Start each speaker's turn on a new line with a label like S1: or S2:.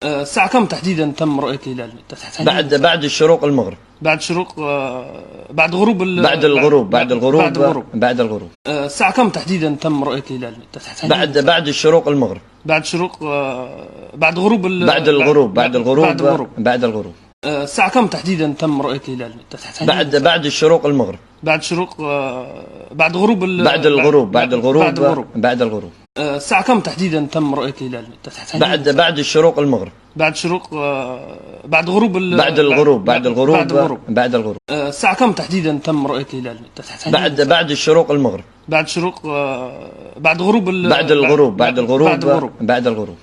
S1: الساعة كم تحديدا تم رؤية الهلال؟
S2: بعد الشروق المغرب.
S1: بعد شروق، بعد غروب
S2: بعد الغروب. بعد الغروب.
S1: الساعة كم تحديدا تم رؤية الهلال؟
S2: بعد الشروق المغرب.
S1: بعد شروق، بعد غروب
S2: بعد الغروب. بعد الغروب.
S1: الساعة كم تحديدا تم رؤية الهلال؟
S2: بعد الشروق المغرب.
S1: بعد شروق، بعد غروب
S2: بعد الغروب. بعد الغروب.
S1: الساعة كم تحديدا تم رؤية الهلال؟
S2: بعد الشروق المغرب.
S1: بعد شروق، بعد غروب
S2: بعد الغروب. بعد الغروب.
S1: الساعة كم تحديدا تم رؤية الهلال؟
S2: بعد الشروق المغرب.
S1: بعد شروق، بعد غروب
S2: بعد الغروب. بعد الغروب.